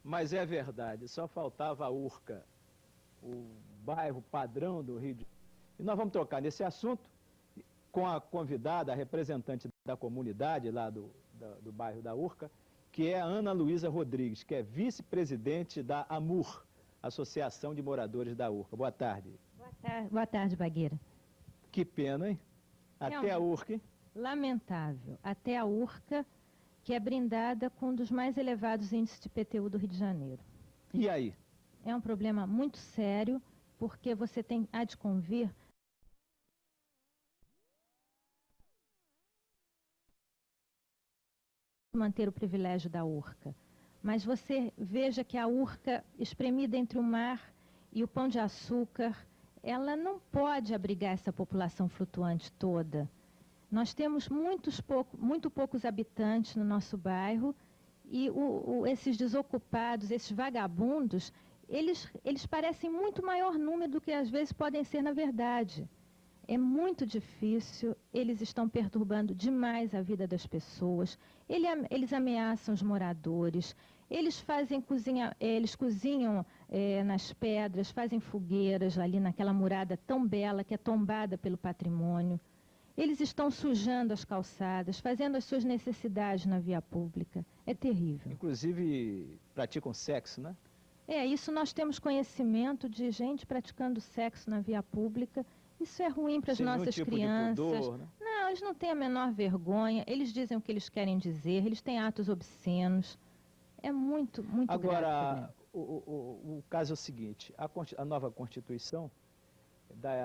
Mas é verdade, só faltava a Urca, o bairro padrão do Rio de Janeiro. E nós vamos tocar nesse assunto com a convidada, a representante da comunidade lá do bairro da Urca, que é a Ana Luísa Rodrigues, que é vice-presidente da AMUR, Associação de Moradores da Urca. Boa tarde. Boa tarde, Bagueira. Que pena, hein? Até a Urca, hein? Lamentável. Até a Urca, que é brindada com um dos mais elevados índices de IPTU do Rio de Janeiro. E aí? É um problema muito sério, porque você há de convir manter o privilégio da Urca. Mas você veja que a Urca, espremida entre o mar e o Pão de Açúcar, ela não pode abrigar essa população flutuante toda. Nós temos muito poucos habitantes no nosso bairro e esses desocupados, esses vagabundos, eles parecem muito maior número do que às vezes podem ser na verdade. É muito difícil, eles estão perturbando demais a vida das pessoas, eles ameaçam os moradores, eles cozinham nas pedras, fazem fogueiras ali naquela murada tão bela que é tombada pelo patrimônio. Eles estão sujando as calçadas, fazendo as suas necessidades na via pública. É terrível. Inclusive praticam sexo, né? Isso nós temos conhecimento de gente praticando sexo na via pública. Isso é ruim para as nossas crianças. De pudor, né? Não, eles não têm a menor vergonha, eles dizem o que eles querem dizer, eles têm atos obscenos. É muito grave. Agora, o caso é o seguinte, a nova Constituição,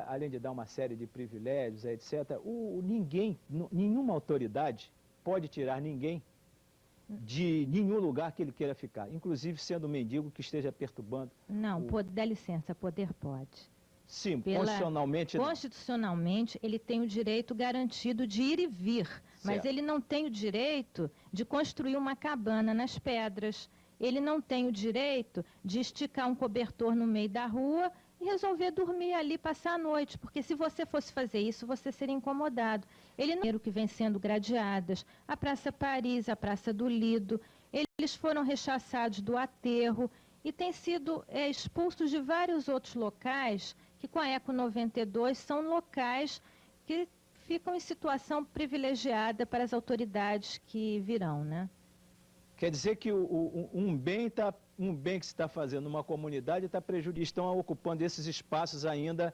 além de dar uma série de privilégios, etc., nenhuma autoridade pode tirar ninguém de nenhum lugar que ele queira ficar, inclusive sendo um mendigo que esteja perturbando. Não, dá licença, poder pode. Sim, constitucionalmente... Constitucionalmente, ele tem o direito garantido de ir e vir, mas ele não tem o direito de construir uma cabana nas pedras, ele não tem o direito de esticar um cobertor no meio da rua e resolver dormir ali, passar a noite, porque se você fosse fazer isso, você seria incomodado. Ele não é o que vem sendo gradeadas, a Praça Paris, a Praça do Lido, eles foram rechaçados do aterro e têm sido expulsos de vários outros locais que com a Eco 92 são locais que ficam em situação privilegiada para as autoridades que virão, né? Quer dizer que um bem que se está fazendo numa comunidade está prejudicando, estão ocupando esses espaços ainda.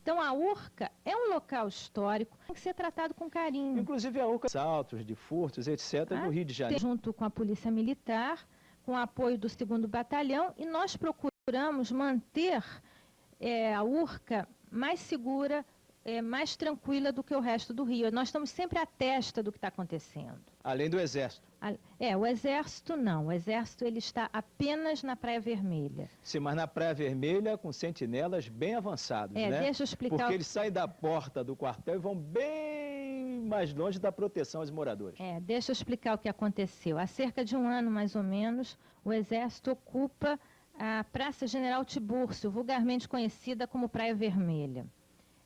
Então a Urca é um local histórico, tem que ser tratado com carinho. Inclusive a Urca, assaltos, de furtos, etc., do Rio de Janeiro. Junto com a Polícia Militar, com o apoio do 2º Batalhão, e nós procuramos manter a Urca mais segura, mais tranquila do que o resto do Rio. Nós estamos sempre à testa do que está acontecendo. Além do Exército. O Exército não. O Exército ele está apenas na Praia Vermelha. Sim, mas na Praia Vermelha com sentinelas bem avançados, né? Deixa eu explicar. Porque eles saem da porta do quartel e vão bem mais longe da proteção aos moradores. Deixa eu explicar o que aconteceu. Há cerca de um ano, mais ou menos, o Exército ocupa a Praça General Tibúrcio, vulgarmente conhecida como Praia Vermelha.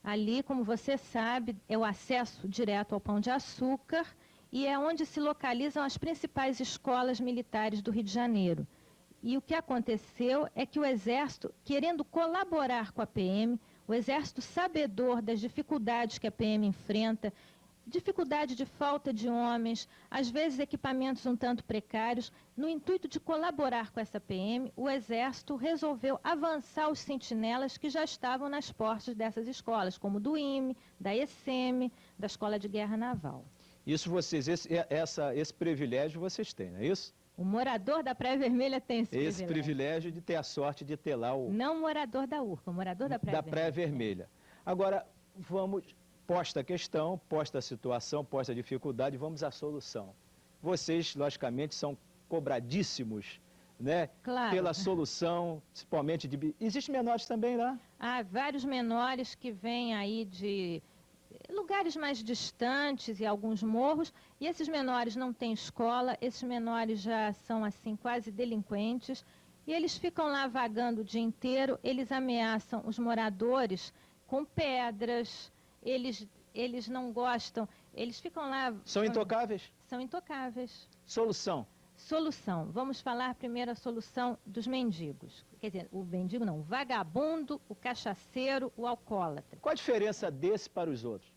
Ali, como você sabe, é o acesso direto ao Pão de Açúcar e é onde se localizam as principais escolas militares do Rio de Janeiro. E o que aconteceu é que o Exército, querendo colaborar com a PM, o Exército sabedor das dificuldades que a PM enfrenta, dificuldade de falta de homens, às vezes equipamentos um tanto precários, no intuito de colaborar com essa PM, o Exército resolveu avançar os sentinelas que já estavam nas portas dessas escolas, como do IME, da ECM, da Escola de Guerra Naval. Isso esse privilégio vocês têm, não é isso? O morador da Praia Vermelha tem esse privilégio de ter a sorte de ter lá o... Não o morador da Urca, o morador da Praia Vermelha. Da Praia Vermelha. Agora, vamos... Posta a questão, posta a situação, posta a dificuldade, vamos à solução. Vocês, logicamente, são cobradíssimos, né? Claro. Pela solução, principalmente de... Existem menores também lá? Há vários menores que vêm aí de lugares mais distantes e alguns morros, e esses menores não têm escola, esses menores já são, assim, quase delinquentes, e eles ficam lá vagando o dia inteiro, eles ameaçam os moradores com pedras... Eles não gostam, eles ficam lá... São intocáveis? São intocáveis. Solução? Solução. Vamos falar primeiro a solução dos mendigos. Quer dizer, o mendigo não, o vagabundo, o cachaceiro, o alcoólatra. Qual a diferença desse para os outros?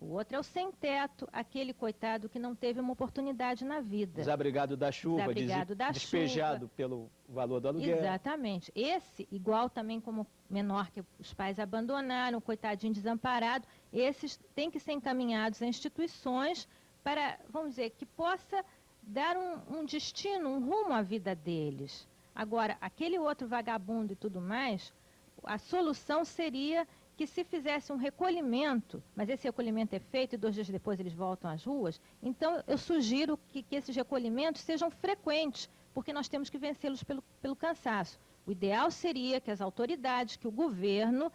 O outro é o sem-teto, aquele coitado que não teve uma oportunidade na vida. Desabrigado da chuva, Desabrigado da despejado chuva. pelo valor do aluguel. Exatamente. Esse, igual também como menor que os pais abandonaram, coitadinho desamparado, esses têm que ser encaminhados a instituições para, vamos dizer, que possa dar um destino, um rumo à vida deles. Agora, aquele outro vagabundo e tudo mais, a solução seria que se fizesse um recolhimento, mas esse recolhimento é feito e 2 dias depois eles voltam às ruas, então eu sugiro que esses recolhimentos sejam frequentes, porque nós temos que vencê-los pelo cansaço. O ideal seria que as autoridades, que o governo,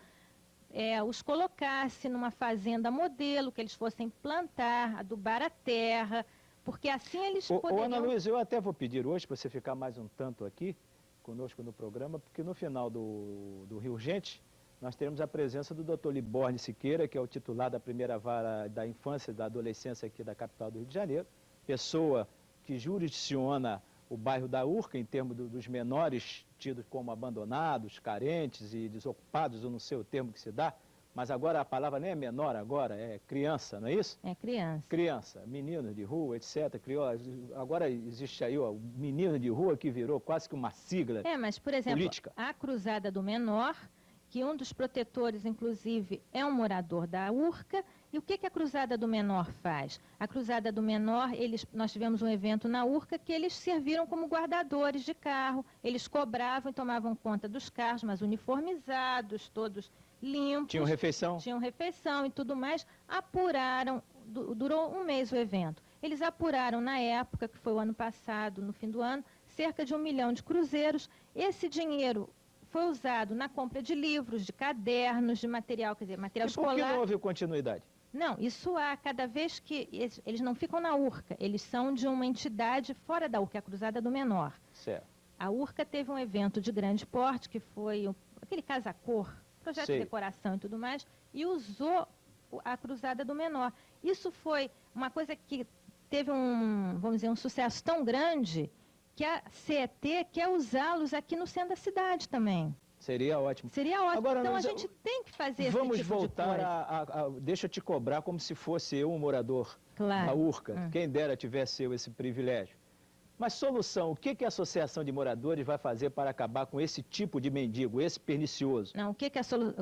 os colocasse numa fazenda modelo, que eles fossem plantar, adubar a terra, porque assim eles poderiam... Ana Luísa, eu até vou pedir hoje para você ficar mais um tanto aqui conosco no programa, porque no final do Rio Urgente, nós teremos a presença do Dr. Liborne Siqueira, que é o titular da primeira vara da infância e da adolescência aqui da capital do Rio de Janeiro, pessoa que jurisdiciona o bairro da Urca em termos dos menores tidos como abandonados, carentes e desocupados, eu não sei o termo que se dá, mas agora a palavra nem é menor agora, é criança, não é isso? É criança. Criança, meninos de rua, etc. Agora existe aí o menino de rua que virou quase que uma sigla mas, por exemplo, política. A Cruzada do Menor, que um dos protetores, inclusive, é um morador da Urca. E o que a Cruzada do Menor faz? A Cruzada do Menor, nós tivemos um evento na Urca que eles serviram como guardadores de carro. Eles cobravam e tomavam conta dos carros, mas uniformizados, todos limpos. Tinham refeição? Tinham refeição e tudo mais. Apuraram, durou um mês o evento. Eles apuraram na época, que foi o ano passado, no fim do ano, cerca de 1 milhão de cruzeiros. Esse dinheiro foi usado na compra de livros, de cadernos, de material, quer dizer, material escolar. E por que não houve continuidade? Não, isso há, cada vez que eles não ficam na Urca, eles são de uma entidade fora da Urca, a Cruzada do Menor. Certo. A Urca teve um evento de grande porte, que foi aquele casa-cor, projeto de decoração e tudo mais, e usou a Cruzada do Menor. Isso foi uma coisa que teve vamos dizer, um sucesso tão grande que a CET quer usá-los aqui no centro da cidade também. Seria ótimo. Seria ótimo. Agora, então, a gente tem que fazer vamos esse tipo voltar de coisa. deixa eu te cobrar como se fosse eu um morador da Urca. Quem dera tivesse eu esse privilégio. Mas solução, o que a Associação de Moradores vai fazer para acabar com esse tipo de mendigo, esse pernicioso? Não, o que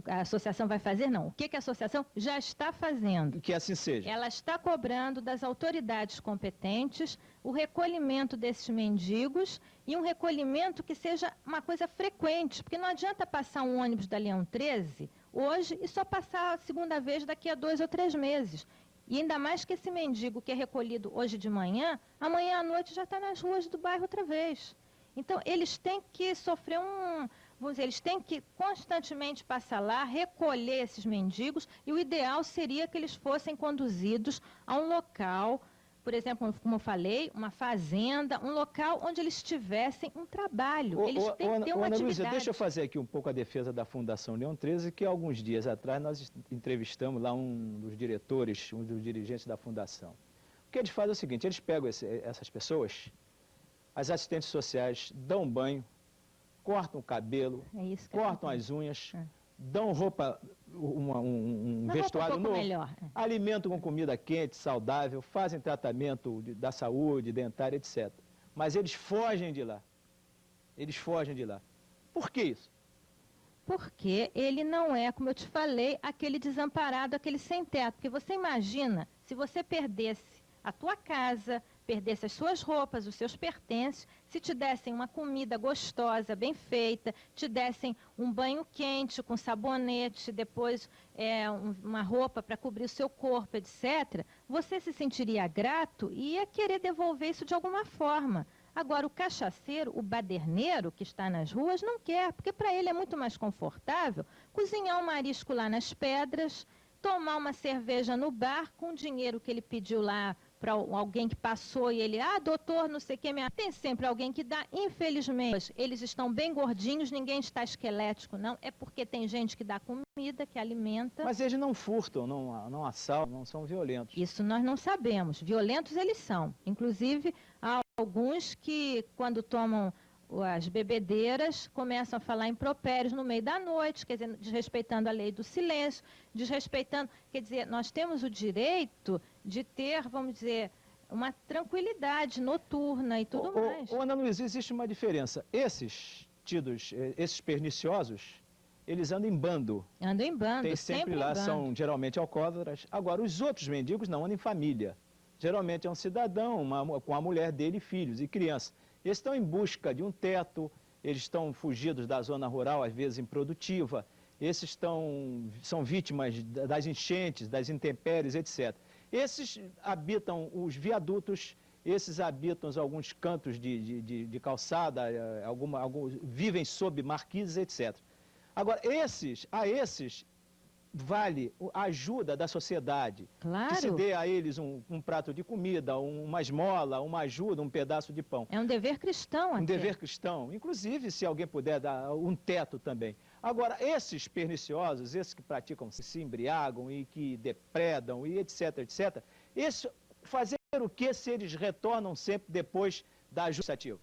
a associação vai fazer? Não, o que a associação já está fazendo? Que assim seja. Ela está cobrando das autoridades competentes o recolhimento desses mendigos e um recolhimento que seja uma coisa frequente, porque não adianta passar um ônibus da Leão 13 hoje e só passar a segunda vez daqui a 2 ou 3 meses. E ainda mais que esse mendigo que é recolhido hoje de manhã, amanhã à noite já está nas ruas do bairro outra vez. Então, eles têm que sofrer vamos dizer, eles têm que constantemente passar lá, recolher esses mendigos, e o ideal seria que eles fossem conduzidos a um local, por exemplo, como eu falei, uma fazenda, um local onde eles tivessem um trabalho. Eles têm que ter uma Ana atividade. Luísa, deixa eu fazer aqui um pouco a defesa da Fundação Leão 13, que alguns dias atrás nós entrevistamos lá um dos diretores, um dos dirigentes da Fundação. O que eles fazem é o seguinte, eles pegam essas pessoas, as assistentes sociais dão banho, cortam o cabelo, cortam as unhas, dão roupa, um vestuário novo, alimentam com comida quente, saudável, fazem tratamento da saúde, dentária, etc. Mas eles fogem de lá. Eles fogem de lá. Por que isso? Porque ele não é, como eu te falei, aquele desamparado, aquele sem teto. Porque você imagina, se você perdesse a tua casa, perdesse as suas roupas, os seus pertences, se te dessem uma comida gostosa, bem feita, te dessem um banho quente com sabonete, depois uma roupa para cobrir o seu corpo, etc., você se sentiria grato e ia querer devolver isso de alguma forma. Agora, o cachaceiro, o baderneiro que está nas ruas, não quer, porque para ele é muito mais confortável cozinhar um marisco lá nas pedras, tomar uma cerveja no bar com o dinheiro que ele pediu lá para alguém que passou e ele, doutor, não sei o que, tem sempre alguém que dá, infelizmente, eles estão bem gordinhos, ninguém está esquelético, não, é porque tem gente que dá comida, que alimenta. Mas eles não furtam, não assaltam, não são violentos. Isso nós não sabemos, violentos eles são, inclusive, há alguns que, quando tomam as bebedeiras, começam a falar impropérios no meio da noite, quer dizer, desrespeitando a lei do silêncio, desrespeitando... Quer dizer, nós temos o direito de ter, vamos dizer, uma tranquilidade noturna e tudo mais. Ana Luísa, existe uma diferença. Esses perniciosos, eles andam em bando. Andam em bando, tem sempre lá, em bando. são geralmente alcoólatras. Agora, os outros mendigos não andam em família. Geralmente é um cidadão com a mulher dele, filhos e crianças. Eles estão em busca de um teto, eles estão fugidos da zona rural, às vezes improdutiva. Esses são vítimas das enchentes, das intempéries, etc. Esses habitam os viadutos, esses habitam alguns cantos de calçada, vivem sob marquises, etc. Agora, a esses vale a ajuda da sociedade. Claro. Que se dê a eles um prato de comida, uma esmola, uma ajuda, um pedaço de pão. É um dever cristão até. Um dever cristão. Inclusive, se alguém puder dar um teto também. Agora, esses perniciosos, esses que praticam, se embriagam e que depredam e etc, etc, fazer o que se eles retornam sempre depois da ajuda ativa?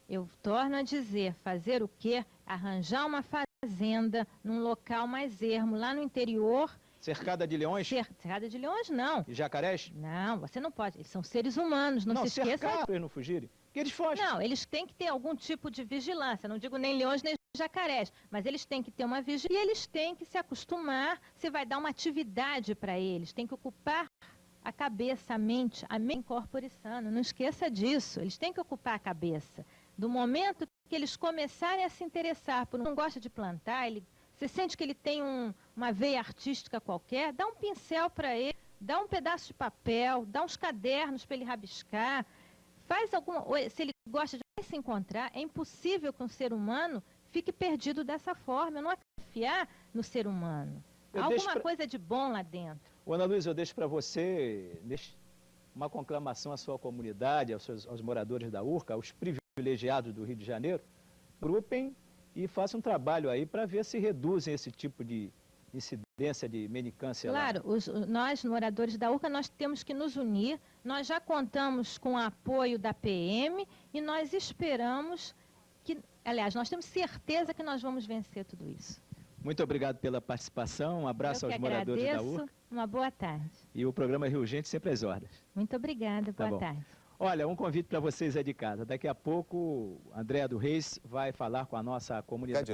Eu torno a dizer, fazer o quê? Arranjar uma fazenda num local mais ermo, lá no interior. Cercada de leões? Cercada de leões, não. E jacarés? Não, você não pode. Eles são seres humanos, não se esqueça. Cercar para eles não fugirem. Que eles fogem. Não, eles têm que ter algum tipo de vigilância. Não digo nem leões nem jacarés, mas eles têm que ter uma vigilância e eles têm que se acostumar. Você vai dar uma atividade para eles, tem que ocupar a cabeça, a mente incorpore sano. Não esqueça disso. Eles têm que ocupar a cabeça. Do momento que eles começarem a se interessar por não gosta de plantar, você sente que ele tem uma veia artística qualquer, dá um pincel para ele, dá um pedaço de papel, dá uns cadernos para ele rabiscar, se ele gosta de se encontrar, é impossível que um ser humano fique perdido dessa forma. Eu não acredito confiar no ser humano. Há alguma coisa de bom lá dentro. Ana Luísa, eu deixo para você uma conclamação à sua comunidade, aos moradores da URCA, aos privilegiados do Rio de Janeiro, agrupem e façam um trabalho aí para ver se reduzem esse tipo de incidência de mendicância. Claro, nós, moradores da URCA, nós temos que nos unir. Nós já contamos com o apoio da PM e nós esperamos que, aliás, nós temos certeza que nós vamos vencer tudo isso. Muito obrigado pela participação, um abraço aos moradores da URCA. Uma boa tarde. E o programa Rio Gente sempre às ordens. Muito obrigada, boa tarde. Olha, um convite para vocês aí de casa. Daqui a pouco, Andréa do Reis vai falar com a nossa comunidade.